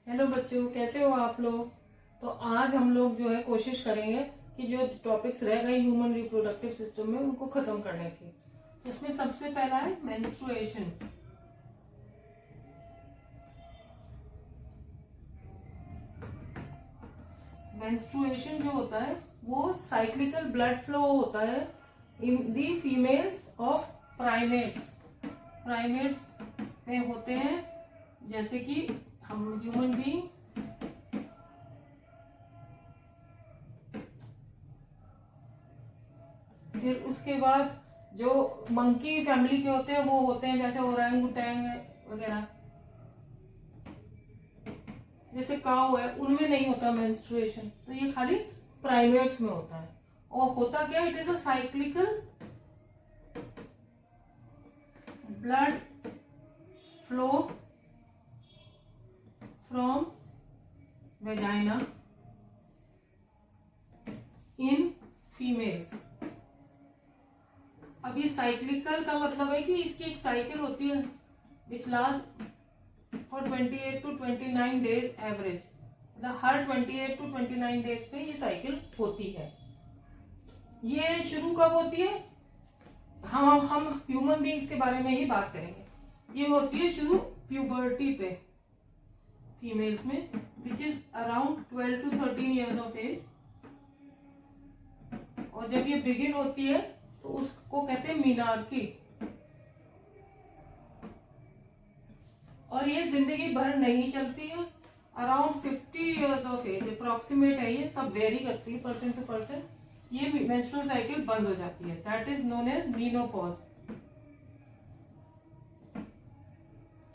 Hello बच्चों, कैसे हो आप लोग। तो आज हम लोग जो है कोशिश करेंगे कि जो टॉपिक्स रह गए ह्यूमन रिप्रोडक्टिव सिस्टम में उनको खत्म करने की। तो इसमें सबसे पहला है मेंस्ट्रुएशन। मेंस्ट्रुएशन जो होता है वो साइक्लिकल ब्लड फ्लो होता है इन दी फीमेल्स ऑफ प्राइमेट्स। प्राइमेट्स में होते हैं, जैसे कि हम ह्यूमन बींग्स, फिर उसके बाद जो मंकी फैमिली के होते हैं वो होते हैं जैसे ओरंगुटैंग वगैरह, जैसे काऊ है, उनमें नहीं होता मेंस्ट्रुएशन। तो ये खाली प्राइमेट्स में होता है। और होता क्या, it is a cyclical blood flow from vagina in females. अब ये साइक्लिकल का मतलब है कि इसकी एक साइकिल होती है which last for 28 to 29 days average. मतलब हर 28 to 29 डेज पे ये साइकिल होती है। ये शुरू कब होती है, हम ह्यूमन बींग्स के बारे में ही बात करेंगे। ये होती है शुरू प्यूबर्टी पे फीमेल्स में, which is around 12 to 13 years of age. और जब ये बिगिन होती है तो उसको कहते हैं मीनार्की। और ये जिंदगी भर नहीं चलती है, around 50 years of age approximate है, ये सब वेरी करती है पर्सन टू पर्सन। ये मेंस्ट्रुअल साइकिल बंद हो जाती है, that is known as menopause.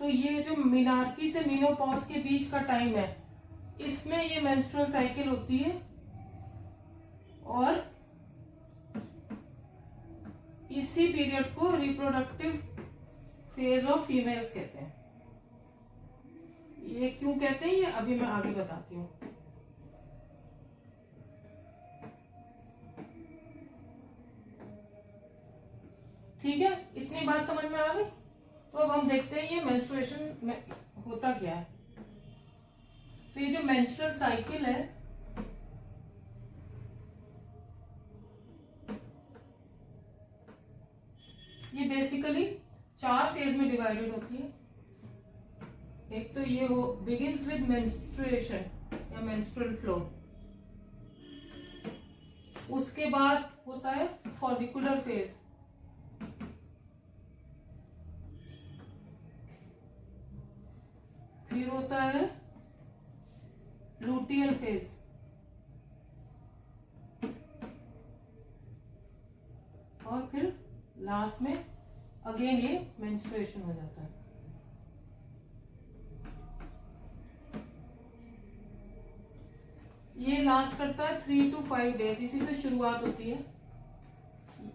तो ये जो मीनार्की से मीनोपॉज के बीच का टाइम है, इसमें ये मेंस्ट्रुअल साइकिल होती है। और इसी पीरियड को रिप्रोडक्टिव फेज ऑफ फीमेल्स कहते हैं। ये क्यों कहते हैं, ये अभी मैं आगे बताती हूँ। ठीक है, इतनी बात समझ में आ गई। तो अब हम देखते हैं ये मेंस्ट्रुएशन में होता क्या है। तो ये जो मेंस्ट्रुअल साइकिल है, ये बेसिकली 4 फेज में डिवाइडेड होती है। एक तो ये हो बिगिंस विद मेंस्ट्रुएशन या मेंस्ट्रुअल फ्लो, उसके बाद होता है फॉलिकुलर फेज, फिर होता है लूटियल फेज, और फिर लास्ट में अगेन ये मेंस्ट्रुएशन हो जाता है। ये लास्ट करता है 3 to 5 डेज, इसी से शुरुआत होती है।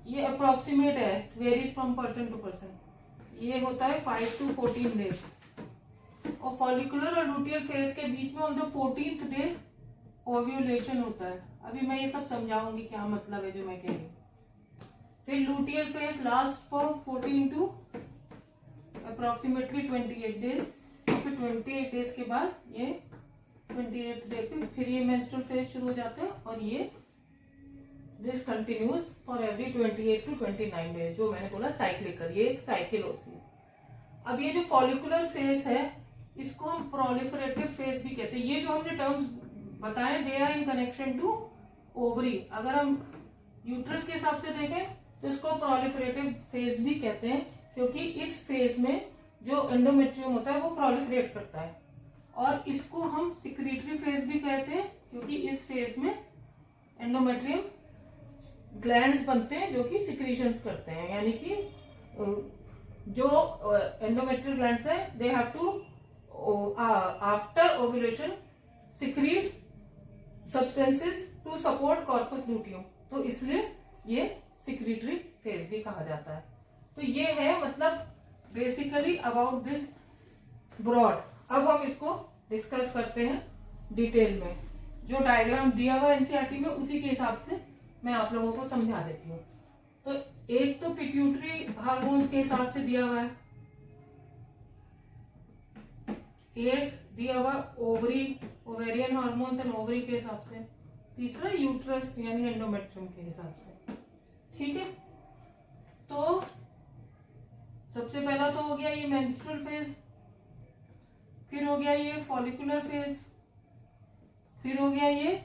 ये अप्रोक्सीमेट है, varies from person to person. ये होता है 5 to 14 डेज। और फॉलिकुलर और लूटियल फेज के बीच में on the 14th day ovulation होता है। अभी मैं ये सब समझाऊंगी क्या मतलब है जो मैं कह रही हूँ। फिर luteal phase last for 14 to approximately 28 days. फिर 28 डेज के बाद ये 28th डे पे फिर ये मेंस्ट्रुअल फेज शुरू हो जाता है। और ये this continues for every 28 to 29 days, जो मैंने बोला साइक्लिकल, ये एक साइकिल होती है। अब ये जो फॉलिकुलर फेज है, इसको हम प्रोलिफरेटिव फेज भी कहते हैं। ये जो हमने टर्म्स बताए, they are in connection to ovary. अगर हम यूट्रस के हिसाब से देखें तो इसको प्रोलिफरेटिव फेज भी कहते हैं, क्योंकि इस फेज में जो एंडोमेट्रियम होता है वो प्रोलिफरेट करता है। और इसको हम सिक्रीटरी फेज भी कहते हैं, क्योंकि इस फेज में एंडोमेट्रियम ग्लैंड्स बनते हैं जो कि सिक्रीशंस करते हैं। यानी कि जो एंडोमेट्रियल ग्लैंड्स है, they have to after ovulation secrete substances to support corpus luteum. तो इसलिए ये सिक्रीटरी फेज भी कहा जाता है। तो ये है मतलब बेसिकली अबाउट दिस ब्रॉड। अब हम इसको डिस्कस करते हैं डिटेल में। जो डायग्राम दिया हुआ एनसीईआरटी में, उसी के हिसाब से मैं आप लोगों को समझा देती हूँ। तो एक तो पिट्यूटरी हार्मोन्स के हिसाब से दिया हुआ है, एक दिया हुआ ovary, ovarian hormones and ovary के हिसाब से, तीसरा यूट्रस यानी एंडोमेट्रियम के हिसाब से। ठीक है, तो सबसे पहला तो हो गया ये मेंस्ट्रुअल फेज, फिर हो गया ये फॉलिकुलर फेज, फिर हो गया ये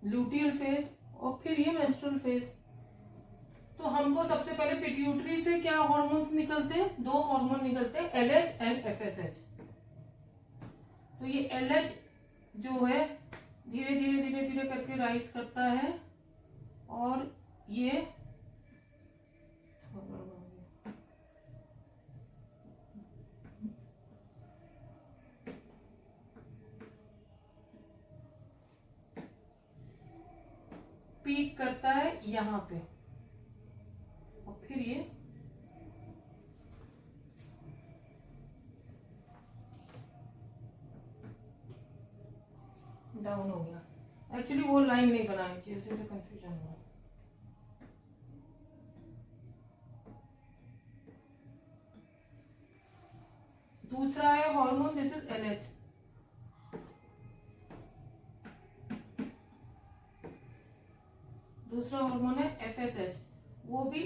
लूटियल फेज, और फिर ये मेंस्ट्रुअल फेज। तो हमको सबसे पहले पिट्यूटरी से क्या हार्मोन्स निकलते हैं, दो हार्मोन निकलते हैं, एलएच एंड एफएसएच। तो ये एलएच जो है धीरे धीरे धीरे धीरे करके राइज करता है, और ये पीक करता है यहां पे, और फिर ये डाउन हो गया। एक्चुअली वो लाइन नहीं बनानी चाहिए, उसी से कंफ्यूजन हुआ। दूसरा है हार्मोन, दिस इज एलएच। दूसरा हार्मोन है एफएसएच, वो भी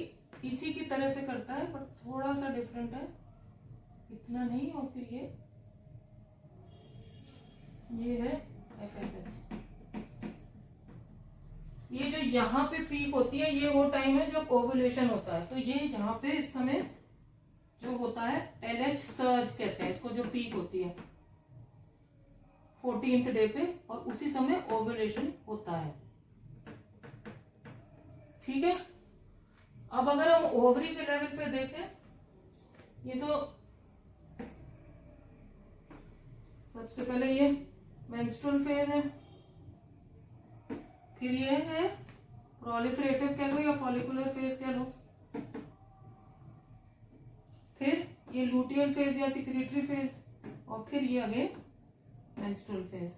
इसी की तरह से करता है बट थोड़ा सा डिफरेंट है, इतना नहीं। और फिर ये है एफएसएच। ये जो यहाँ पे पीक होती है, ये वो टाइम है जब ओव्यूलेशन होता है। तो ये यहाँ पे इस समय जो होता है एलएच सर्ज कहते हैं इसको, जो पीक होती है 14th डे पे, और उसी समय ओव्यूलेशन होता है। ठीक है, अब अगर हम ओवरी के लेवल पे देखें, ये तो सबसे पहले ये मेंस्ट्रुअल फेज है, फिर ये है प्रोलिफरेटिव कह लो या फॉलिकुलर फेज कह लो, फिर ये लूटियल फेज या सिक्रेटरी फेज, और फिर ये अगेन मेंस्ट्रुअल फेज।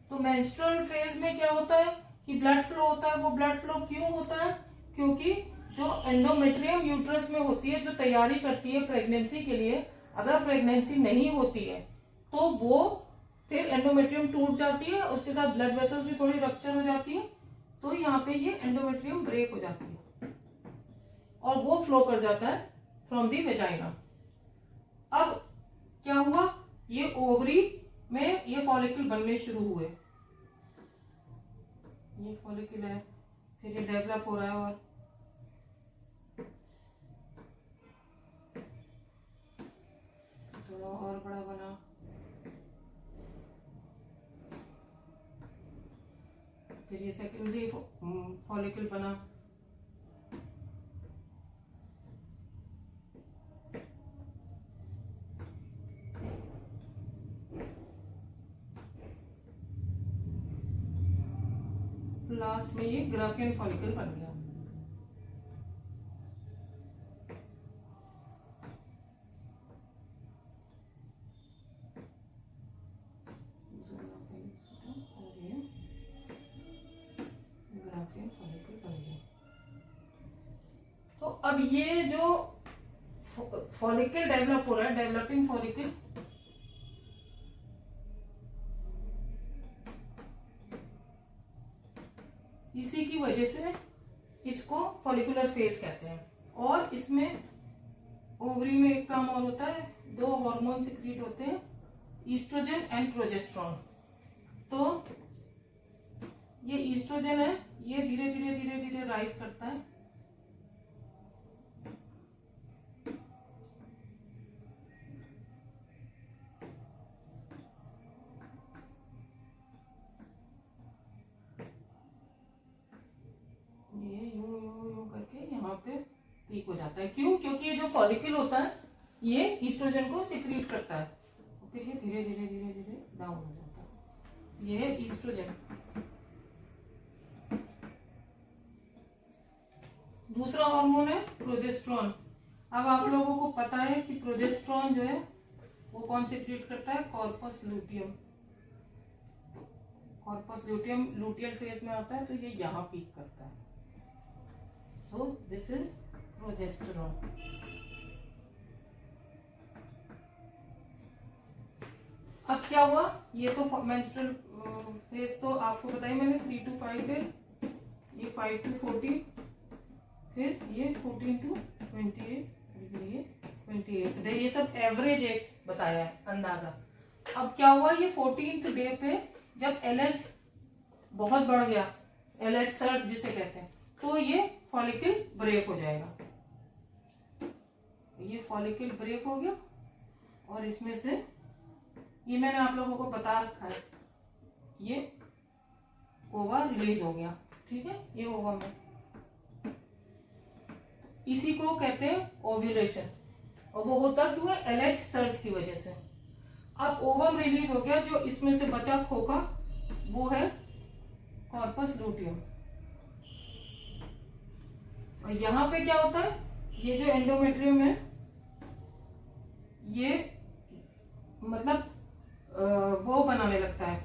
तो मेंस्ट्रुअल फेज में क्या होता है कि ब्लड फ्लो होता है। वो ब्लड फ्लो क्यों होता है, क्योंकि जो एंडोमेट्रियम यूट्रस में होती है, जो तैयारी करती है प्रेगनेंसी के लिए, अगर प्रेगनेंसी नहीं होती है तो वो फिर एंडोमेट्रियम टूट जाती है, उसके साथ ब्लड वेसल्स भी थोड़ी रप्चर हो जाती है, तो यहाँ पे ये एंडोमेट्रियम ब्रेक हो जाती है और वो फ्लो कर जाता है फ्रॉम दी वेजाइना। अब क्या हुआ, ये ओवरी में ये फॉलिकल बनने शुरू हुए, ये फॉलिकल है, फिर ये डेवलप हो रहा है और थोड़ा और बड़ा बना, फिर ये सेकेंडरी फॉलिकल बना, लास्ट में ये ग्राफियन फॉलिकल बन गया। ग्राफियन फॉलिकल बन गया। तो अब ये जो फॉलिकल डेवलप हो रहा है, डेवलपिंग फॉलिकल, इसी की वजह से इसको फॉलिकुलर फेज कहते हैं। और इसमें ओवरी में एक काम और होता है, दो हार्मोन सिक्रीट होते हैं, ईस्ट्रोजन एंड प्रोजेस्टेरोन। तो ये ईस्ट्रोजन है, ये धीरे धीरे धीरे धीरे राइज करता है, ये यूं यूं यूं करके यहाँ पे पीक हो जाता है। क्यों, क्योंकि ये जो फॉलिकल होता है ये ईस्ट्रोजन को सिक्रीट करता है, फिर ये धीरे धीरे धीरे धीरे डाउन हो जाता है। ये है ईस्ट्रोजन। दूसरा हार्मोन है प्रोजेस्टेरोन। अब आप लोगों को पता है कि प्रोजेस्टेरोन जो है वो कौन सिक्रीट करता है, corpus luteum. Corpus luteum luteal phase में आता है, तो ये यहाँ पीक करता है। So this is progesterone. क्या हुआ, ये तो मेंस्ट्रुअल फेज तो आपको बताया मैंने 3 to 5 डेज, ये 5 to 14, फिर ये 14 to 28, ये 28 डे, ये सब एवरेज एक बताया है अंदाजा। अब क्या हुआ, ये 14th डे पे जब LH बहुत बढ़ गया, LH सर्ट जिसे कहते हैं, तो ये फॉलिकल ब्रेक हो जाएगा। ये फॉलिकल ब्रेक हो गया और इसमें से ये मैंने आप लोगों को बता रखा है, ये ओवा रिलीज हो गया। ठीक है, ये ओवा में, इसी को कहते हैं ओव्यूलेशन, और वो होता क्यों है, LH सर्च की वजह से। अब ओवम रिलीज हो गया, जो इसमें से बचा खोखा वो है कॉर्पस लूटियम। और यहां पे क्या होता है, ये जो एंडोमेट्रियम है ये मतलब वो बनाने लगता है,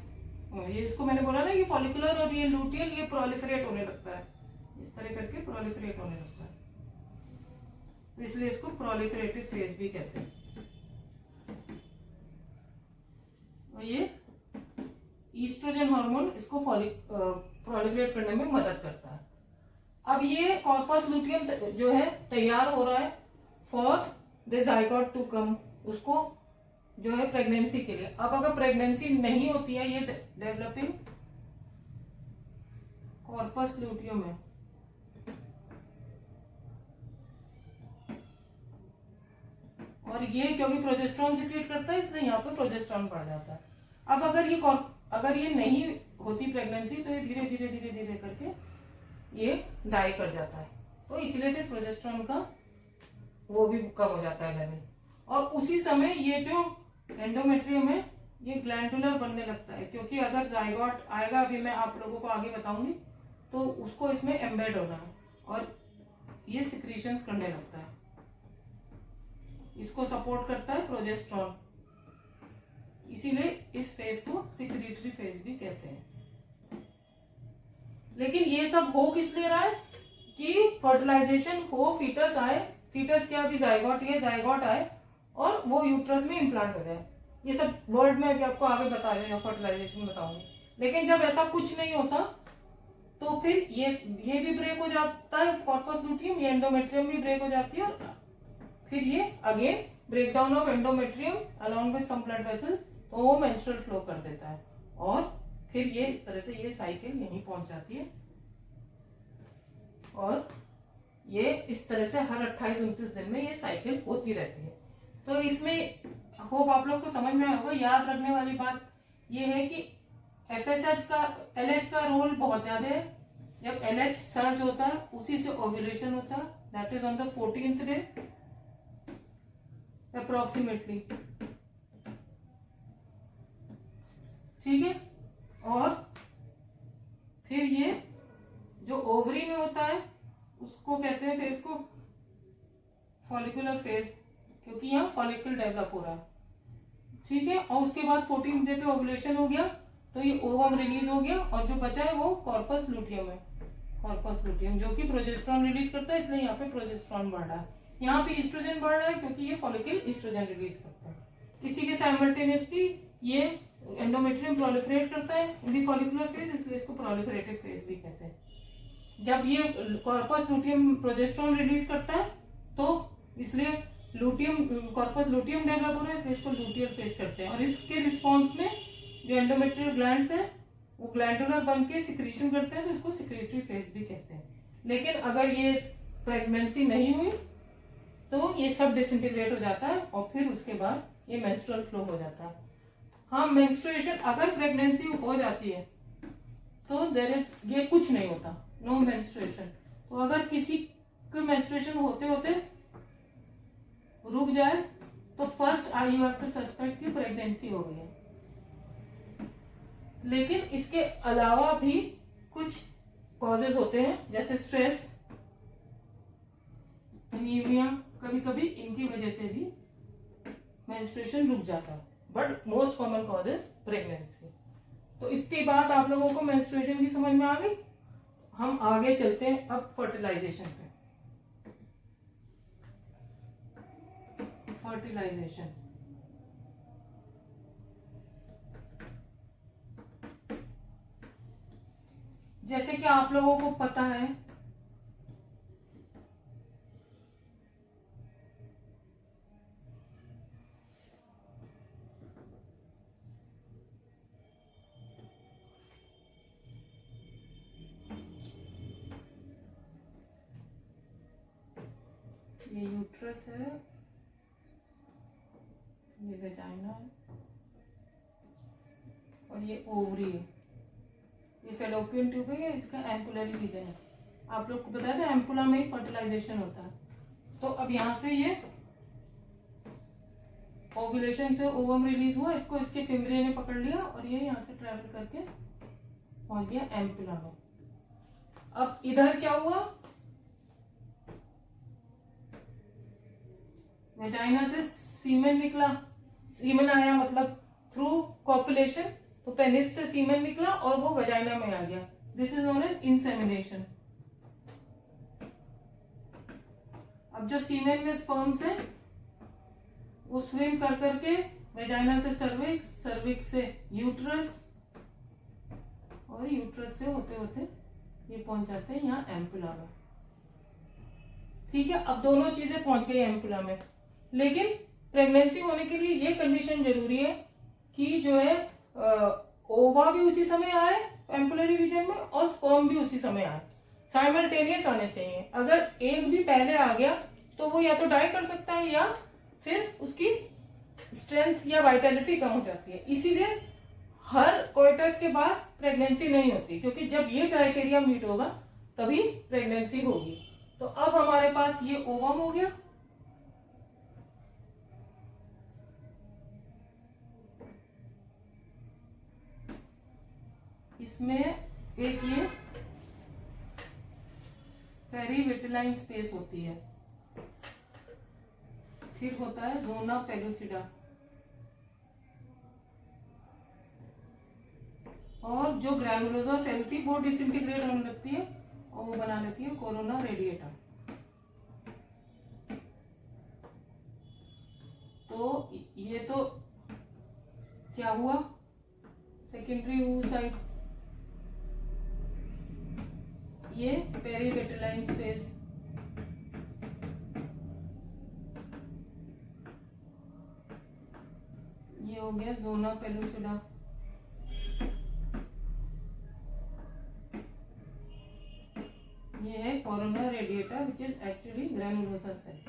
ये इसको मैंने बोला ना, ये फॉलिकुलर और ये लूटियल, ये प्रोलिफरेट होने लगता है, इस तरह करके प्रोलिफरेट होने लगता है, तो इसलिए इसको प्रोलिफरेटिव फेज भी कहते हैं। और ये ईस्ट्रोजन हार्मोन इसको प्रोलिफरेट करने में मदद करता है। अब ये कॉर्पस लूटियम जो है तैयार हो रहा है for the zygote to come, उसको जो है प्रेगनेंसी के लिए। अब अगर प्रेगनेंसी नहीं होती है, ये डेवलपिंग कॉर्पस लूटियम है, और ये क्योंकि प्रोजेस्टेरॉन सिक्रीट करता है इसलिए यहाँ पे प्रोजेस्टेरॉन बढ़ जाता है। अब अगर ये नहीं होती प्रेगनेंसी, तो ये धीरे धीरे धीरे धीरे करके ये डाई कर जाता है, तो इसलिए फिर प्रोजेस्टेरॉन का वो भी कम हो जाता है लेवल। और उसी समय ये जो एंडोमेट्रियम है ये ग्लैंडुलर बनने लगता है, क्योंकि अगर जाइगोट आएगा, अभी मैं आप लोगों को आगे बताऊंगी, तो उसको इसमें एम्बेड होना है और ये सिक्रीशंस करने लगता है, इसको सपोर्ट करता है प्रोजेस्टेरॉन, इसीलिए इस फेज को सिक्रीटरी फेज भी कहते हैं। लेकिन ये सब हो किस लिए रहा है, कि फर्टिलाइजेशन हो, फीटस आए, फीटस क्या अभी जाइगोट, ये जाइगोट आए और वो यूट्रस में इम्प्लांट हो जाए। ये सब वर्ड में भी आपको आगे बता रहे हैं, फर्टिलाइजेशन बताऊंगी। लेकिन जब ऐसा कुछ नहीं होता तो फिर ये भी ब्रेक हो जाता है, कॉर्पस लूटियम, ये एंडोमेट्रियम भी ब्रेक हो जाती है, और फिर ये again breakdown of endometrium along with some blood vessels, तो वो मेंस्ट्रुअल फ्लो कर देता है, और फिर ये इस तरह से ये साइकिल यहीं पहुंच जाती है, और ये इस तरह से हर 28-29 दिन में ये साइकिल होती रहती है। तो इसमें होप आप लोग को समझ में आया होगा। याद रखने वाली बात ये है कि FSH का, LH का रोल बहुत ज्यादा है। जब LH सर्ज होता है उसी से ओव्यूलेशन होता है, that is on the 14th day approximately, ठीक है। और फिर ये जो ओवरी में होता है उसको कहते हैं फेज को फॉलिकुलर फेज, क्योंकि यहाँ फॉलिकल डेवलप हो रहा है, ठीक है। और उसके बाद 14th डे पे ओवुलेशन हो गया, तो ये ओवम रिलीज हो गया, और जो बचा है वो कॉर्पस लूटियम है, कॉर्पस लूटियम जो कि प्रोजेस्टेरॉन रिलीज करता है, इसलिए यहाँ पे प्रोजेस्टेरॉन बढ़ रहा है। यहाँ पे ईस्ट्रोजन बढ़ रहा है क्योंकि ये फॉलिकल ईस्ट्रोजन रिलीज करता है। इसी के साइमल्टेनियसली ये एंडोमेट्रियम प्रोलिफरेट करता है इन दी फॉलिकुलर फेज, इसलिए इसको प्रोलिफरेटिव फेज भी कहते हैं। जब ये कॉर्पस लूटियम प्रोजेस्टेरॉन रिलीज करता है, तो इसलिए लूटियम, कॉर्पस लूटियम डेवलप हो रहा है, इसलिए इसको लूटियल फेज करते हैं। और इसके रिस्पॉन्स में जो एंडोमेट्रियल ग्लैंड्स है वो ग्लैंडुलर बन के सिक्रीशन करते हैं, तो इसको सिक्रेटरी फेज भी कहते हैं। लेकिन अगर ये प्रेगनेंसी नहीं हुई तो ये सब डिसइंटीग्रेट हो जाता है, और फिर उसके बाद ये मेंस्ट्रुअल फ्लो हो जाता है। हाँ, मेंस्ट्रुएशन अगर प्रेगनेंसी हो जाती है तो देयर इज, ये कुछ नहीं होता, नो मेंस्ट्रुएशन। तो अगर किसी को मेंस्ट्रुएशन होते होते रुक जाए तो first I you have to suspect कि प्रेगनेंसी हो गई है। लेकिन इसके अलावा भी कुछ कॉजेज होते हैं, जैसे स्ट्रेस, एनीमिया, कभी कभी इनकी वजह से भी मेंस्ट्रुएशन रुक जाता है, but most common cause is pregnancy. तो इतनी बात आप लोगों को मेंस्ट्रुएशन की समझ में आ गई। हम आगे चलते हैं अब फर्टिलाइजेशन पे। फर्टिलाइजेशन जैसे कि आप लोगों को पता है ये यूट्रस है, ये वेजाइना है और ये ओवरी है, ये फेलोपियन ट्यूब है, इसका एम्पुलरी रीजन है। आप लोग को बताया था एम्पुला में फर्टिलाइजेशन होता है। तो अब यहाँ से ये ओव्यूलेशन से ओवम रिलीज हुआ, इसको इसके फिमरे ने पकड़ लिया और ये यहाँ से ट्रैवल करके पहुंच गया एम्पुला में। अब इधर क्या हुआ, वेजाइना से सीमेन निकला, सीमेन आया मतलब थ्रू कॉपुलेशन, तो पेनिस से सीमेन निकला और वो वेजाइना में आ गया। This is known as insemination. अब जो सीमेन में स्पर्म्स है वो स्विम कर करके वेजाइना से सर्विक्स, सर्विक्स से यूट्रस और यूट्रस से होते होते ये पहुंच जाते हैं यहाँ एम्पुला में। ठीक है, अब दोनों चीजें पहुंच गई एम्पुला में, लेकिन प्रेगनेंसी होने के लिए ये कंडीशन जरूरी है कि जो है ओवा भी उसी समय आए एम्पुलरी रीजन में और स्पर्म भी उसी समय आए, साइमल्टेनियस आने चाहिए। अगर एक भी पहले आ गया तो वो या तो डाई कर सकता है या फिर उसकी स्ट्रेंथ या वाइटलिटी कम हो जाती है। इसीलिए हर कोइटस के बाद प्रेगनेंसी नहीं होती, क्योंकि जब ये क्राइटेरिया मीट होगा तभी प्रेगनेंसी होगी। तो अब हमारे पास ये ओवम हो गया, इसमें एक ये पेरीविटिलाइन स्पेस होती है, फिर होता है जोना पेलुसिडा, और जो ग्रैनुलोसा सेल थी वो डिसइंटीग्रेट होने लगती है और वो बना लेती है कोरोना रेडिएटा। तो ये तो क्या हुआ, सेकेंडरी oocyte, ये पेरीविटिलाइन स्पेस, ये हो गया जोना पेलुसिडा, ये है corona radiata which is actually granulosa cell,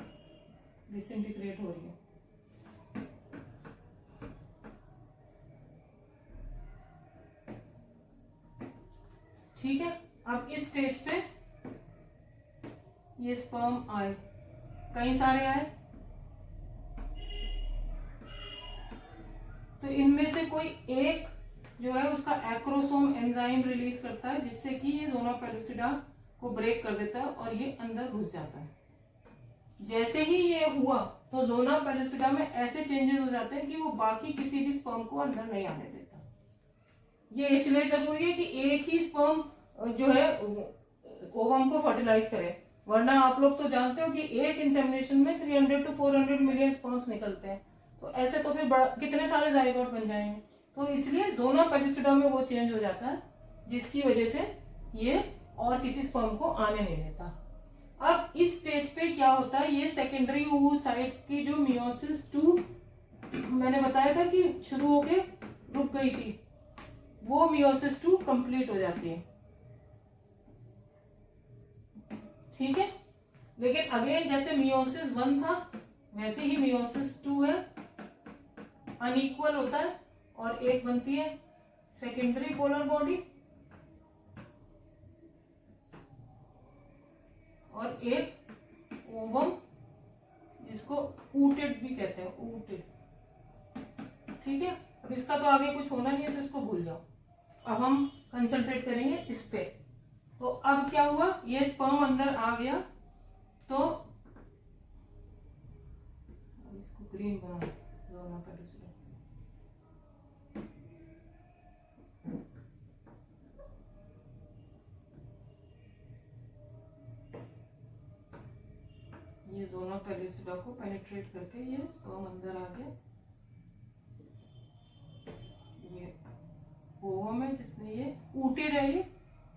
disintegrate हो रही है। ठीक है, अब इस स्टेज पे ये स्पर्म आए, कई सारे आए, तो इनमें से कोई एक जो है उसका एक्रोसोम एंजाइम रिलीज करता है जिससे कि ये जोना पेलुसिडा को ब्रेक कर देता है और ये अंदर घुस जाता है। जैसे ही ये हुआ तो जोना पेलुसिडा में ऐसे चेंजेस हो जाते हैं कि वो बाकी किसी भी स्पर्म को अंदर नहीं आने देता। ये इसलिए जरूरी है कि एक ही स्पर्म जो है ओवम को फर्टिलाइज करे, वरना आप लोग तो जानते हो कि एक इंसेमिनेशन में 300 to 400 मिलियन स्पर्म्स निकलते हैं, तो ऐसे तो फिर बड़ा कितने सारे जाइगोट बन जाएंगे। तो इसलिए जोना पेलुसिडा में वो चेंज हो जाता है जिसकी वजह से ये और किसी स्पर्म को आने नहीं देता। अब इस स्टेज पे क्या होता है, ये सेकेंडरी oocyte की जो मियोसिस 2 मैंने बताया था कि शुरू होके रुक गई थी, वो मियोसिस 2 कंप्लीट हो जाती है। ठीक है, लेकिन अगेन जैसे मियोसिस 1 था वैसे ही मियोसिस 2 है, अनइक्वल होता है और एक बनती है सेकेंडरी पोलर बॉडी और एक ओवम जिसको ऊटेड भी कहते हैं, ऊटेड। ठीक है, अब इसका तो आगे कुछ होना नहीं है तो इसको भूल जाओ, अब हम कंसंट्रेट करेंगे इस पे। तो अब क्या हुआ, ये स्पर्म अंदर आ गया, तो इसको ग्रीन बना पेलुसिडा, ये जोना पेलुसिडा को पेनिट्रेट करके ये स्पर्म अंदर आ गया। ये ओवम है जिसने ये ऊटेड है ये,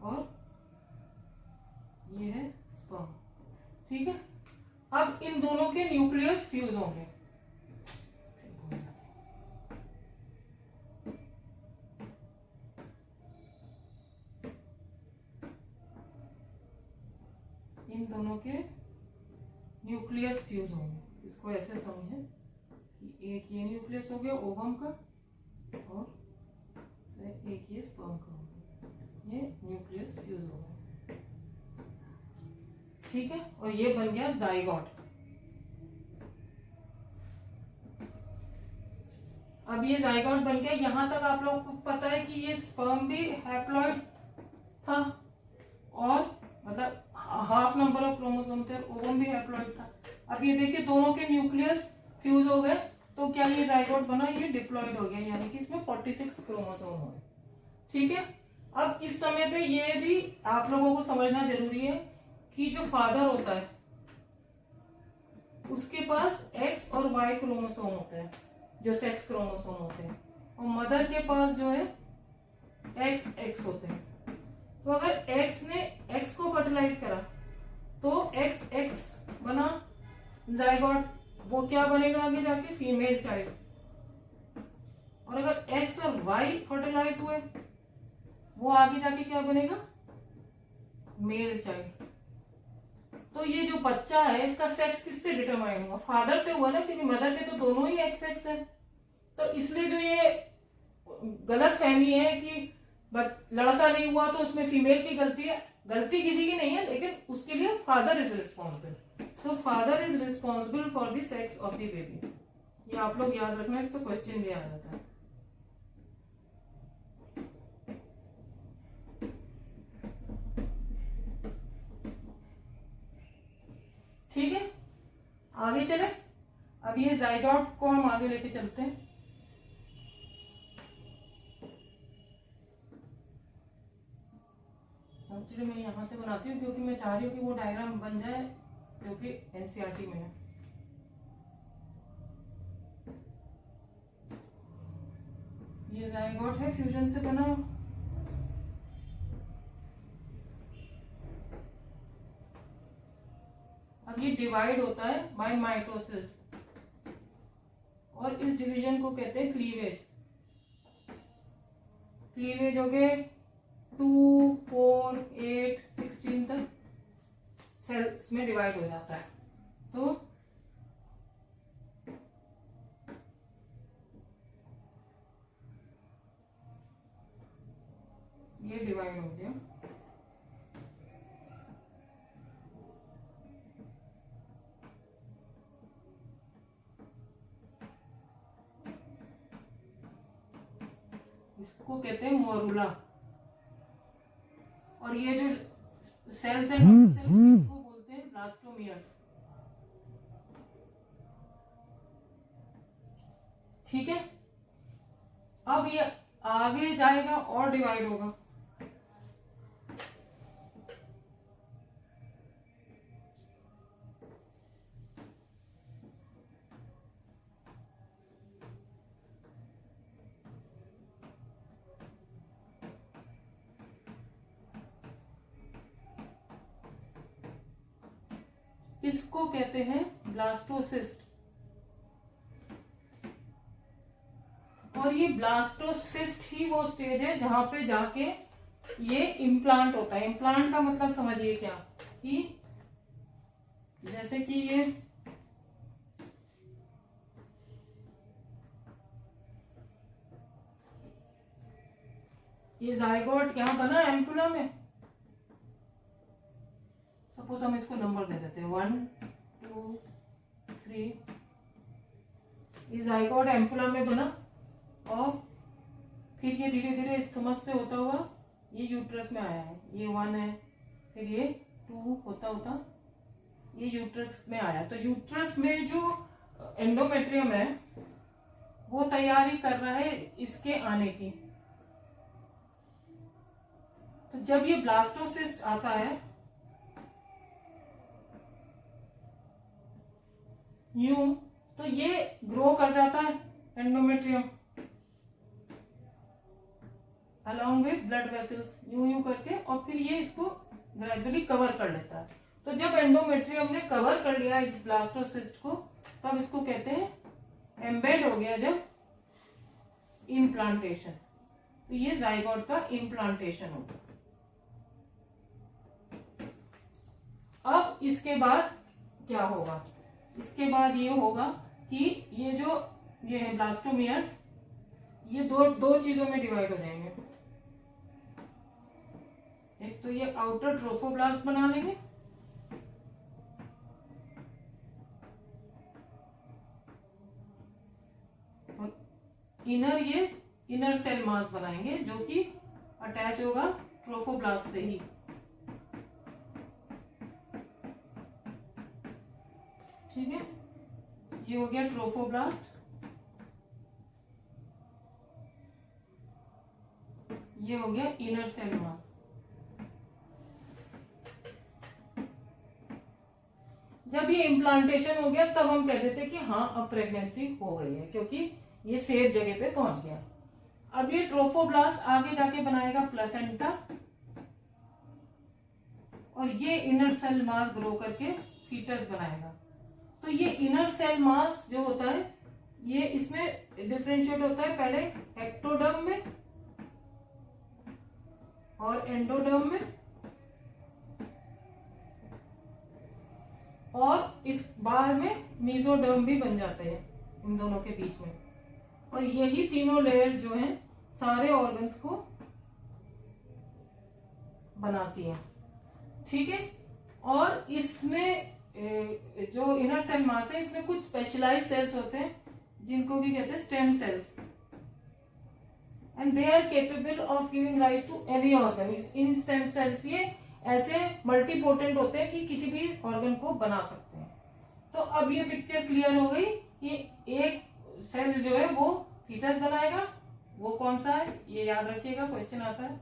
और ये है स्पर्म। ठीक है, अब इन दोनों के न्यूक्लियस फ्यूज होंगे। इन दोनों के न्यूक्लियस फ्यूज होंगे। इसको ऐसे समझें कि एक ये न्यूक्लियस हो गया ओवम का और एक ये स्पर्म का हो गया, ये न्यूक्लियस फ्यूज हो गया। ठीक है, और ये बन गया जाइगोट। अब ये जाइगोट बन गया। यहां तक आप लोगों को पता है कि ये स्पर्म भी हैप्लॉइड था और मतलब हाफ नंबर ऑफ क्रोमोसोम थे, ओवम भी हैप्लॉइड था। अब ये देखिए दोनों के न्यूक्लियस फ्यूज हो गए, तो क्या ये जाइगोट बना, ये डिप्लॉइड हो गया, यानी कि इसमें 46 क्रोमोसोम हो गए। ठीक है, अब इस समय पे ये भी आप लोगों को समझना जरूरी है कि जो फादर होता है उसके पास एक्स और वाई क्रोमोसोम होते हैं, जो सेक्स क्रोमोसोम होते हैं, और मदर के पास जो है एक्स एक्स होते हैं। तो अगर एक्स ने एक्स को फर्टिलाइज करा तो एक्स एक्स बना जाइगोट, वो क्या बनेगा आगे जाके, फीमेल चाइल्ड। और अगर एक्स और वाई फर्टिलाइज हुए वो आगे जाके क्या बनेगा, मेल चाइल्ड। तो ये जो बच्चा है इसका सेक्स किससे डिटरमाइन हुआ, फादर से हुआ ना, क्योंकि मदर के तो दोनों ही एक्स एक्स है। तो इसलिए जो ये गलत फहमी है कि लड़का नहीं हुआ तो उसमें फीमेल की गलती है, गलती किसी की नहीं है, लेकिन उसके लिए father is responsible. So father is responsible for the sex of the baby. ये आप लोग याद रखना, इस पर क्वेश्चन भी आ जाता है। ठीक है, आगे चले। अब ये जाइगोट को हम आगे लेके चलते हैं। एक्चुअली मैं यहां से बनाती हूँ क्योंकि मैं चाह रही हूँ कि वो डायग्राम बन जाए जो कि एनसीईआरटी में है। ये जाइगोट है, फ्यूजन से बना। अब ये डिवाइड होता है बाय माइटोसिस, और इस डिवीजन को कहते हैं क्लीवेज। क्लीवेज हो गए 2, 4, 8, 16 तक सेल्स में डिवाइड हो जाता है। तो ये डिवाइड हो गया। इसको कहते हैं मोरुला। और ये जो सेल्स है इसको बोलते हैं ब्लास्टोमियर्स। ठीक है, अब ये आगे जाएगा और डिवाइड होगा। इसको कहते हैं ब्लास्टोसिस्ट। और ये ब्लास्टोसिस्ट ही वो स्टेज है जहां पे जाके ये इम्प्लांट होता है। इम्प्लांट का मतलब समझिए क्या, कि जैसे कि ये जाइगोट यहां बना एम्पुला में। सपोज हम इसको नंबर दे देते हैं 1, 2, 3। ये जाइगोट एम्पुला में बना और फिर ये धीरे धीरे इस्थमस से होता हुआ ये यूट्रस में आया है। ये 1 है, फिर ये 2 होता होता ये यूट्रस में आया। तो यूट्रस में जो एंडोमेट्रियम है वो तैयारी कर रहा है इसके आने की। तो जब ये ब्लास्टोसिस्ट आता है यूं, तो ये ग्रो कर जाता है endometrium along with blood vessels, यूं यूं करके, और फिर ये इसको ग्रेजुअली कवर कर लेता है। तो जब एंडोमेट्रियम ने कवर कर लिया इस ब्लास्टोसिस्ट को, तब इसको कहते हैं एम्बेड हो गया जब इम्प्लांटेशन। तो ये जाइगोट का इम्प्लांटेशन होगा। अब इसके बाद क्या होगा? इसके बाद ये होगा कि ये है ब्लास्टोमियर्स, ये दो चीजों में डिवाइड हो जाएंगे। एक तो ये आउटर ट्रोफोब्लास्ट बना लेंगे, और इनर सेल मास बनाएंगे जो कि अटैच होगा ट्रोफोब्लास्ट से ही। ठीक है, ये हो गया ट्रोफोब्लास्ट, ये हो गया इनर सेल मास। जब ये इम्प्लांटेशन हो गया तब हम कह देते कि हाँ अब प्रेगनेंसी हो गई है, क्योंकि ये सेफ जगह पे पहुंच गया। अब ये ट्रोफोब्लास्ट आगे जाके बनाएगा प्लेसेंटा, और ये इनर सेल मास ग्रो करके फीटस बनाएगा। तो ये इनर सेल मास जो होता है ये इसमें डिफरेंशिएट होता है, पहले एक्टोडर्म में और एंडोडर्म में, और इस बाहर में मीजोडर्म भी बन जाते हैं इन दोनों के बीच में। और यही तीनों लेयर्स जो हैं सारे ऑर्गन्स को बनाती हैं। ठीक है, और इसमें जो इनर सेल मास है इसमें कुछ स्पेशलाइज सेल्स होते हैं जिनको भी कहते हैं stem cells, and they are capable of giving rise to any organ. इन स्टेम सेल्स ये ऐसे मल्टीपोटेंट होते हैं कि किसी भी ऑर्गन को बना सकते हैं। तो अब ये पिक्चर क्लियर हो गई कि एक सेल जो है वो फीटस बनाएगा, वो कौन सा है ये याद रखिएगा, क्वेश्चन आता है।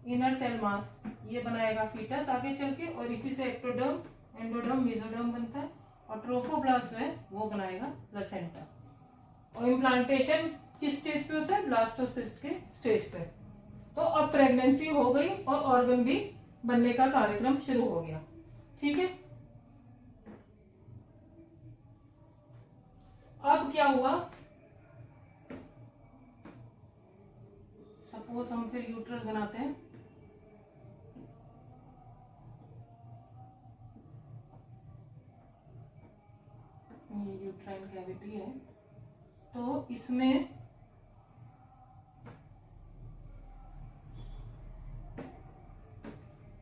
इनर सेल मास ये बनाएगा फीटस आगे चल के, और इसी से एक्टोडर्म, एंडोडर्म, मेसोडर्म बनता है, और ट्रोफोब्लास्ट जो है वो बनाएगा प्लेसेंटा। और इम्प्लांटेशन किस स्टेज पे होता है? ब्लास्टोसिस्ट के स्टेज पे। तो अब प्रेगनेंसी हो गई और ऑर्गन भी बनने का कार्यक्रम शुरू हो गया। ठीक है, अब क्या हुआ? सपोज हम फिर यूट्रस बनाते हैं। ये यूट्राइन कैविटी है, तो इसमें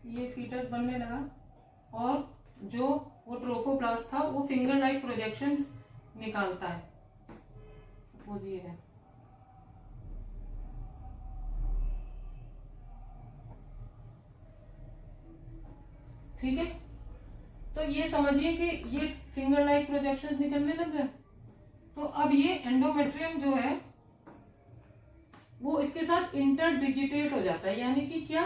ये फीटस बनने लगा, और जो वो ट्रोफोप्लास्ट था वो फिंगर लाइक प्रोजेक्शंस निकालता है। सपोज ये है, ठीक है, तो ये समझिए कि ये फिंगर लाइक प्रोजेक्शंस निकलने लग गए। तो अब ये एंडोमेट्रियम जो है वो इसके साथ इंटरडिजिटेट हो जाता है, यानी कि क्या,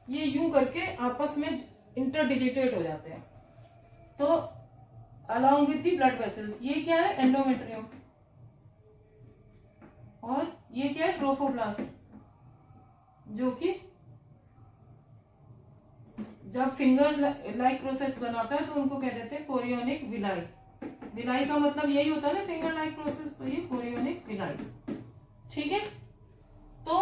ये यूं करके आपस में इंटरडिजिटेट हो जाते हैं। तो along with the blood vessels, ये क्या है? एंडोमेट्रियम, और ये क्या है? ट्रोफोब्लास्ट, जो कि जब फिंगर्स लाइक प्रोसेस बनाता है तो उनको कह देते हैं कोरियोनिक विलाई। विलाई का मतलब यही होता है ना, फिंगर लाइक प्रोसेस, तो ये कोरियोनिक विलाई। ठीक है, तो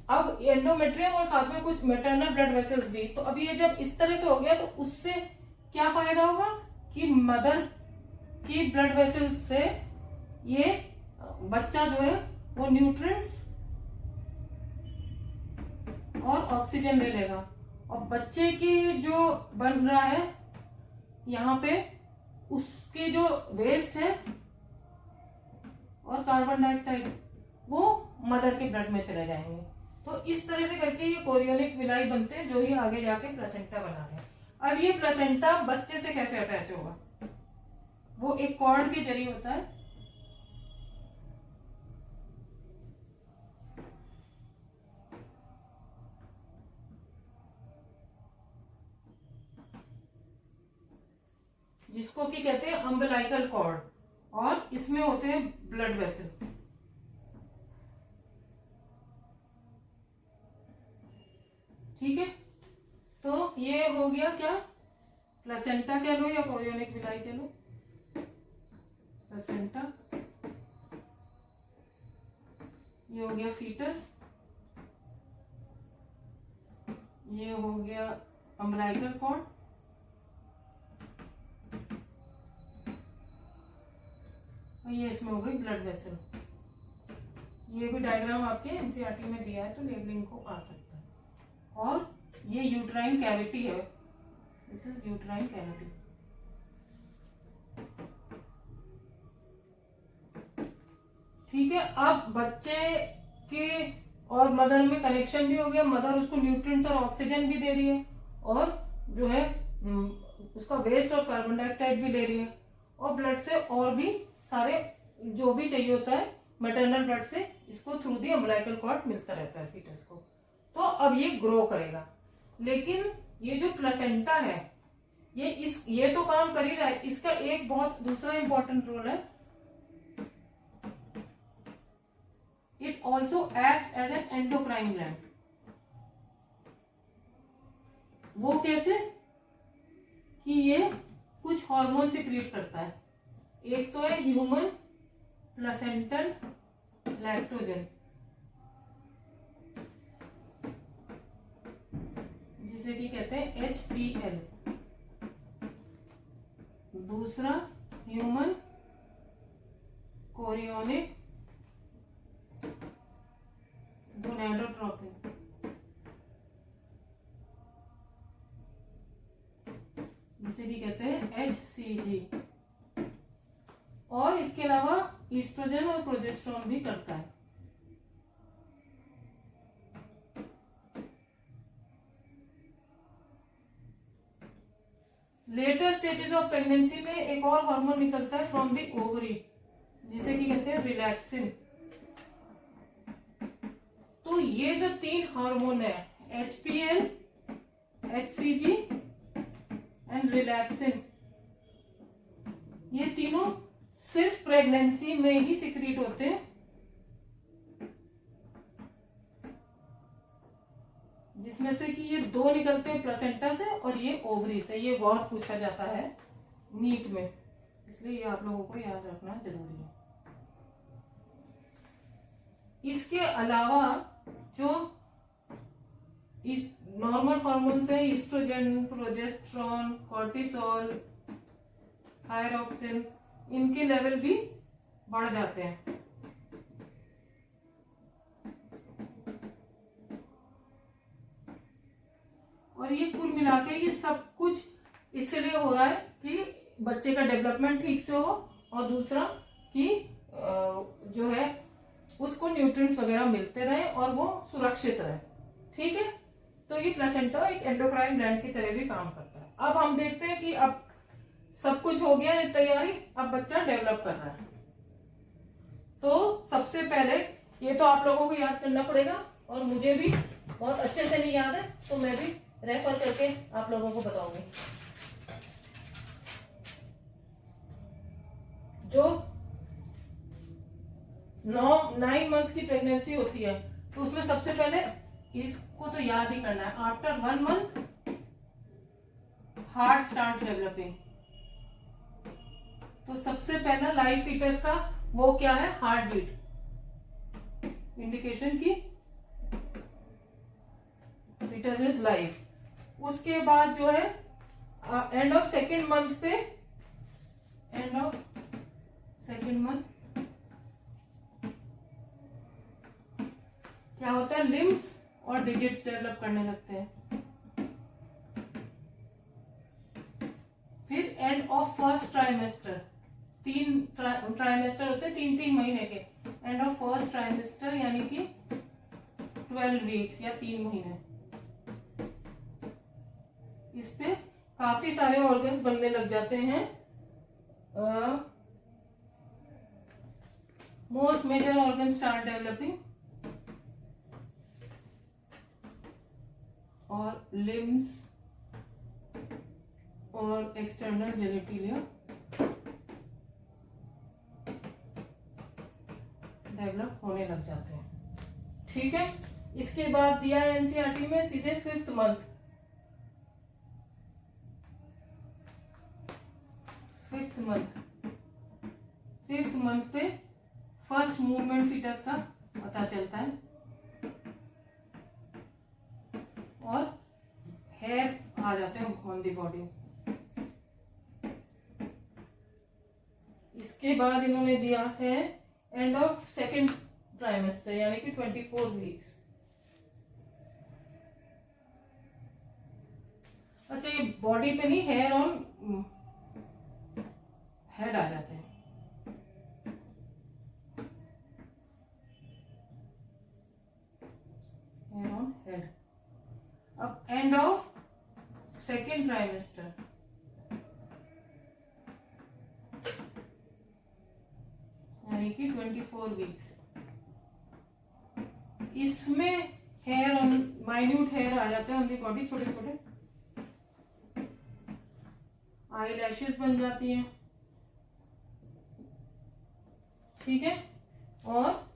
अब एंडोमेट्रियम और साथ में कुछ मैटरनल ब्लड वेसल्स भी। तो अब ये जब इस तरह से हो गया तो उससे क्या फायदा होगा कि मदर की ब्लड वेसल्स से ये बच्चा जो है वो न्यूट्रिएंट्स और ऑक्सीजन ले लेगा, और बच्चे की जो बन रहा है यहाँ पे उसके जो वेस्ट है और कार्बन डाइऑक्साइड वो मदर के ब्लड में चले जाएंगे। तो इस तरह से करके ये कोरियोनिक विलाई बनते हैं, जो ही आगे जाके प्लेसेंटा बना है। अब ये प्लेसेंटा बच्चे से कैसे अटैच होगा? वो एक कॉर्ड के जरिए होता है, जिसको कि कहते हैं अम्बिलाइकल कॉर्ड, और इसमें होते हैं ब्लड वेसल। ठीक है, तो ये हो गया क्या, प्लेसेंटा कह लो या कोरियोनिक विलाई कह लो, प्लेसेंटा। ये हो गया फीटस, ये हो गया अम्बिलिकल कॉर्ड, और ये इसमें हो गई ब्लड वेसल। ये भी डायग्राम आपके एनसीईआरटी में दिया है तो लेबलिंग को आ सकता है। और ये यूट्राइन कैविटी है, दिस इज यूट्राइन कैविटी। ठीक है, अब बच्चे के और मदर में कनेक्शन भी हो गया, मदर उसको न्यूट्रिएंट्स और ऑक्सीजन भी दे रही है, और जो है उसका वेस्ट और कार्बन डाइऑक्साइड भी ले रही है, और ब्लड से और भी सारे जो भी चाहिए होता है मैटरनल ब्लड से इसको थ्रू दी अम्बिलिकल कॉर्ड मिलता रहता है फीटस को। तो अब ये ग्रो करेगा, लेकिन ये जो प्लेसेंटा है ये तो काम कर ही रहा है, इसका एक बहुत दूसरा इंपॉर्टेंट रोल है, it also acts as an endocrine gland. वो कैसे कि ये कुछ हार्मोन सिक्रीट करता है, एक तो है ह्यूमन प्लेसेंटल लैक्टोजन, जिसे कि कहते हैं HPL, दूसरा ह्यूमन कोरियोनिक गोनाडोट्रोपिन, जिसे कि कहते हैं HCG, और इसके अलावा ईस्ट्रोजन और प्रोजेस्टेरोन भी करता है। लेटर स्टेजेस ऑफ प्रेगनेंसी में एक और हार्मोन निकलता है फ्रॉम द ओवरी, जिसे कि कहते हैं रिलैक्सिन। तो ये जो तीन हार्मोन है HPL, HCG एंड रिलैक्सिन, ये तीनों सिर्फ प्रेगनेंसी में ही सिक्रीट होते हैं, जिसमें से कि ये दो निकलते हैं प्लेसेंटा से और ये ओवरी से। ये बहुत पूछा जाता है नीट में, इसलिए ये आप लोगों को याद रखना जरूरी है। इसके अलावा जो इस नॉर्मल हार्मोन्स है, ईस्ट्रोजन, प्रोजेस्टेरोन, कॉर्टिसोल, थायरोक्सिन, इनके लेवल भी बढ़ जाते हैं। और ये कुल मिला के ये सब कुछ इसलिए हो रहा है कि बच्चे का डेवलपमेंट ठीक से हो, और दूसरा कि जो है उसको न्यूट्रिएंट्स वगैरह मिलते रहे और वो सुरक्षित रहे। ठीक है, तो ये प्लेसेंटा एक एंडोक्राइन ग्लैंड की तरह भी काम करता है। अब हम देखते हैं कि अब सब कुछ हो गया है तैयारी, अब बच्चा डेवलप कर रहा है। तो सबसे पहले ये तो आप लोगों को याद करना पड़ेगा, और मुझे भी बहुत अच्छे से नहीं याद है तो मैं भी रेफर करके आप लोगों को बताऊंगी। जो 9 मंथ्स की प्रेगनेंसी होती है तो उसमें सबसे पहले इसको तो याद ही करना है, after 1 month heart start developing. तो सबसे पहला लाइफ फीटस का वो क्या है, हार्ट बीट, इंडिकेशन की फीटस इज लाइफ। उसके बाद जो है एंड ऑफ सेकेंड मंथ पे, एंड ऑफ सेकेंड मंथ क्या होता है, लिम्स और डिजिट्स डेवलप करने लगते हैं। फिर end of first trimester, 3 trimester होते हैं 3-3 महीने के, एंड ऑफ फर्स्ट ट्राइमेस्टर यानी कि 12 वीक्स या 3 महीने, इस पे काफी सारे ऑर्गन्स बनने लग जाते हैं। Most major organ start developing, और लिम्स और एक्सटर्नल जेनिटलिया डेवलप होने लग जाते हैं। ठीक है, इसके बाद दिया है एनसीईआरटी में सीधे 5th month, first movement foetus का पता चलता है और हेयर आ जाते हैं ऑन द बॉडी। इसके बाद इन्होंने दिया है एंड ऑफ सेकेंड ट्राइमेस्टर यानी कि 24 वीक्स। अच्छा, ये बॉडी पे नहीं, हेयर ऑन हेड आ जाते हैं। Hair on head. अब एंड ऑफ सेकेंड ट्राइमेस्टर यानी कि 24 वीक्स, इसमें हेयर ऑन माइन्यूट हेयर आ जाते हैं ऑन दी बॉडी, छोटे छोटे आई लैशेस बन जाती हैं, ठीक है, और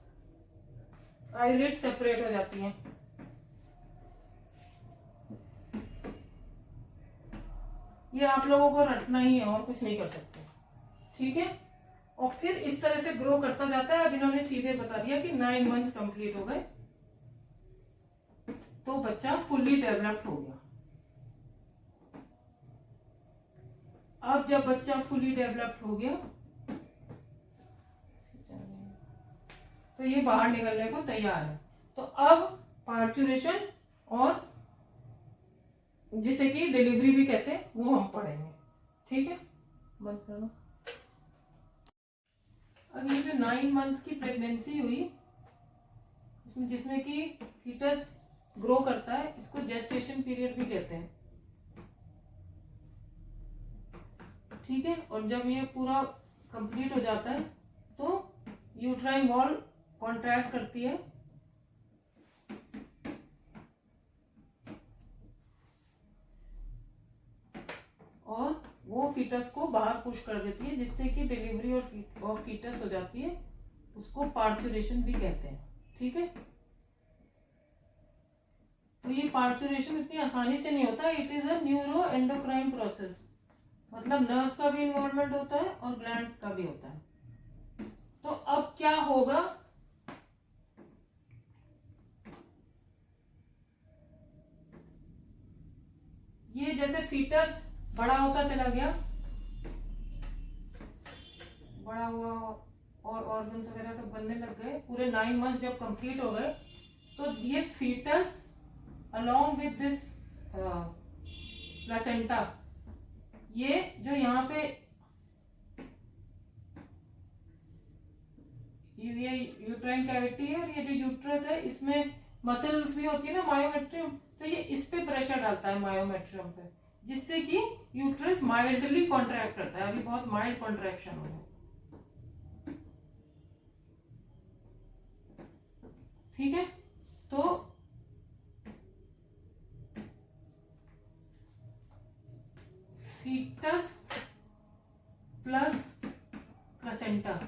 आईलिड सेपरेट हो जाती हैं। ये आप लोगों को रटना ही है और कुछ नहीं कर सकते, ठीक है। और फिर इस तरह से ग्रो करता जाता है। अब इन्होंने सीधे बता दिया कि 9 मंथ्स कंप्लीट हो गए तो बच्चा फुल्ली डेवलप्ड हो गया। अब जब बच्चा फुल्ली डेवलप्ड हो गया तो ये बाहर निकलने को तैयार है। तो अब पार्चुरेशन और जिसे कि डिलीवरी भी कहते हैं वो हम पढ़ेंगे, ठीक है। बंद कर लो। अब ये जो 9 मंथ्स की प्रेगनेंसी हुई इसमें जिसमें कि फीटस ग्रो करता है, इसको जेस्टेशन पीरियड भी कहते हैं, ठीक है। और जब ये पूरा कंप्लीट हो जाता है तो यूट्राइन वॉल कॉन्ट्रैक्ट करती है और वो फीटस को बाहर पुश कर देती है, जिससे कि डिलीवरी और फीटस हो जाती है। उसको पार्चुरेशन भी कहते हैं, ठीक है। तो ये पार्चुरेशन इतनी आसानी से नहीं होता, it is a neuro endocrine process, मतलब नर्व्स का भी इन्वॉल्वमेंट होता है और ग्लैंड्स का भी होता है। तो अब क्या होगा, ये जैसे फीटस बड़ा होता चला गया, बड़ा हुआ और ऑर्गन्स वगैरह सब बनने लग गए, पूरे 9 मंथ्स जब कंप्लीट हो गए तो ये fetus along with this placenta, ये जो यहाँ पे ये यूट्राइन कैविटी है और ये जो यूट्रस है इसमें मसल्स भी होती है ना, मायोमेट्रियम, तो ये इस पे प्रेशर डालता है मायोमेट्रियम पे, जिससे कि यूट्रस माइल्डली कॉन्ट्रैक्ट करता है। अभी बहुत माइल्ड कॉन्ट्रैक्शन हो गया, ठीक है। तो फीटस प्लस प्लेसेंटा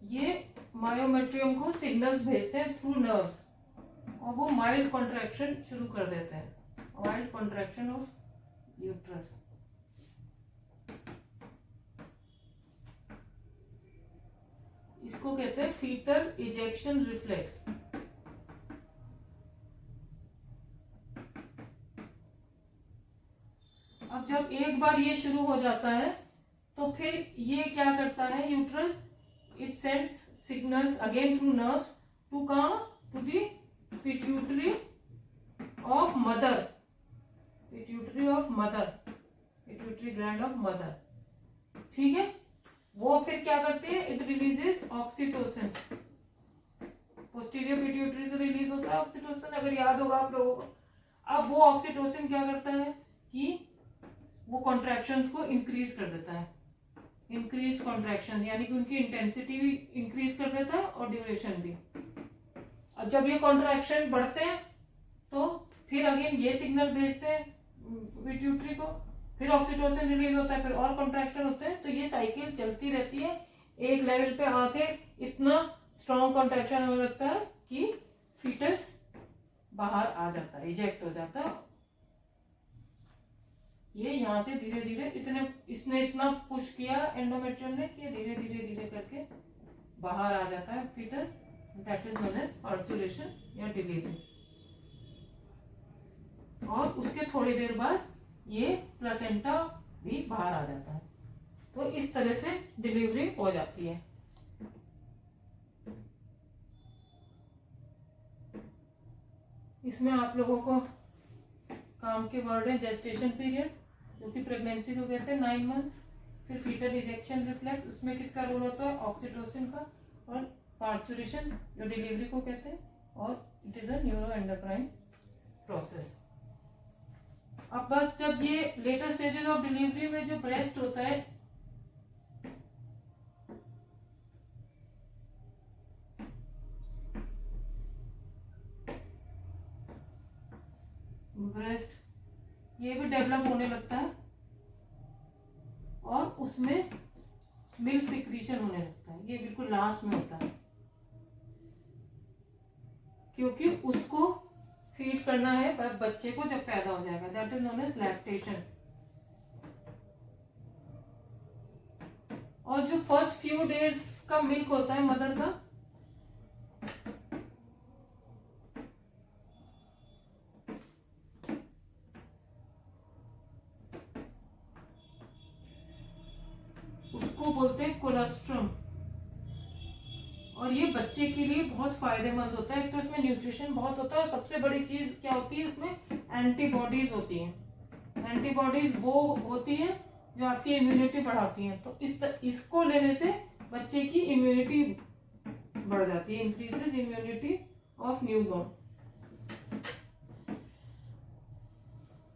ये मायोमेट्रियम को सिग्नल्स भेजते हैं थ्रू नर्व्स और वो माइल्ड कॉन्ट्रैक्शन शुरू कर देते हैं, माइल्ड कॉन्ट्रैक्शन ऑफ यूट्रस। इसको कहते हैं फीटल इजेक्शन रिफ्लेक्स। अब जब एक बार ये शुरू हो जाता है तो फिर ये क्या करता है, uterus it sends signals again through nerves to come to the pituitary of mother, pituitary of mother, pituitary gland of mother, ठीक है। वो फिर क्या करती है, it releases oxytocin, posterior pituitary से रिलीज होता है ऑक्सीटोसिन, अगर याद होगा आप लोगों को। अब वो ऑक्सीटोसिन क्या करता है कि वो कॉन्ट्रैक्शंस को इंक्रीज कर देता है, इंक्रीज कॉन्ट्रैक्शन यानी कि उनकी इंटेंसिटी भी इंक्रीज कर देता है और ड्यूरेशन भी। अब जब ये कॉन्ट्रैक्शन बढ़ते हैं तो फिर अगेन ये सिग्नल भेजते हैं पिट्यूटरी को, फिर ऑक्सीटोसिन रिलीज होता है, फिर और कॉन्ट्रैक्शन होते हैं, तो ये साइकिल चलती रहती है। एक लेवल पे आके इतना स्ट्रॉन्ग कॉन्ट्रैक्शन होने लगता है कि फीटस बाहर आ जाता है, इजेक्ट हो जाता है। ये यहाँ से धीरे धीरे इसने इतना पुश किया एंडोमेट्रियम ने कि धीरे धीरे धीरे करके बाहर आ जाता है fetus, that is known as parturition या डिलीवरी। और उसके थोड़ी देर बाद ये प्लेसेंटा भी बाहर आ जाता है। तो इस तरह से डिलीवरी हो जाती है। इसमें आप लोगों को काम के वर्ड है जेस्टेशन पीरियड, जो कि प्रेगनेंसी को कहते हैं 9 मंथ्स, फिर फीटल इजेक्शन रिफ्लेक्स, उसमें किसका रोल होता है, ऑक्सीटोसिन का, और पार्चुरेशन जो डिलीवरी को कहते हैं, और it is a neuro endocrine process. अब बस जब ये लेटर स्टेजेस ऑफ डिलीवरी में जो ब्रेस्ट होता है, ब्रेस्ट ये भी डेवलप होने लगता है और उसमें मिल्क सिक्रीशन होने लगता है। ये बिल्कुल लास्ट में होता है, क्योंकि उसको फीड करना है बच्चे को जब पैदा हो जाएगा, that is known as lactation. और जो फर्स्ट फ्यू डेज का मिल्क होता है मदर का, उसको बोलते हैं कोलेस्ट्रम। और ये बच्चे के लिए बहुत फायदेमंद होता है। एक तो इसमें न्यूट्रिशन बहुत होता है, और सबसे बड़ी चीज क्या होती है इसमें, एंटीबॉडीज होती हैं। एंटीबॉडीज वो होती हैं जो आपकी इम्यूनिटी बढ़ाती हैं। तो इसको लेने से बच्चे की इम्यूनिटी बढ़ जाती है, इंक्रीजेस इम्यूनिटी ऑफ न्यूबॉर्न।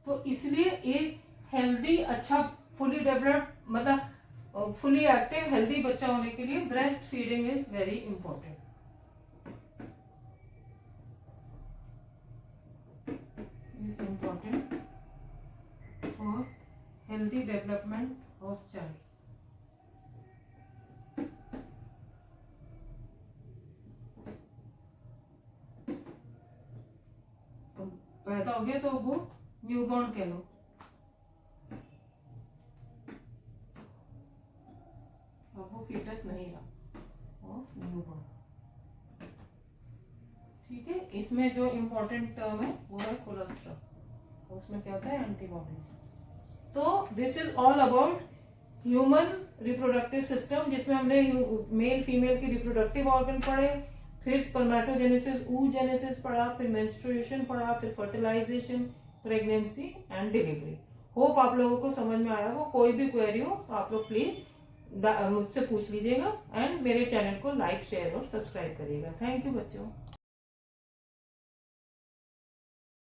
तो इसलिए एक हेल्दी, अच्छा, फुली डेवलप्ड, मतलब फुली एक्टिव हेल्दी बच्चा होने के लिए breast feeding is very important. Is important for healthy development of child. तो पैदा हो गया तो वो न्यूबॉर्न कह लो, वो फीटस नहीं रहा और न्यूबॉर्न। ठीक है, इसमें जो इम्पोर्टेंट टर्म है वो है कोलेस्ट्रॉल, उसमें क्या होता है, एंटीबॉडीज। तो this is all about human reproductive system, जिसमें हमने मेल फीमेल के रिप्रोडक्टिव ऑर्गन पढ़े, फिर स्पर्मेटोजेनेसिस, oogenesis पढ़ा, फिर मेंस्ट्रुएशन पढ़ा, फिर fertilization, pregnancy and delivery. Hope आप लोगों को समझ में आया हो। कोई भी क्वेरी हो तो आप लोग प्लीज मुझसे पूछ लीजिएगा, एंड मेरे चैनल को लाइक, शेयर और सब्सक्राइब करिएगा। थैंक यू बच्चों।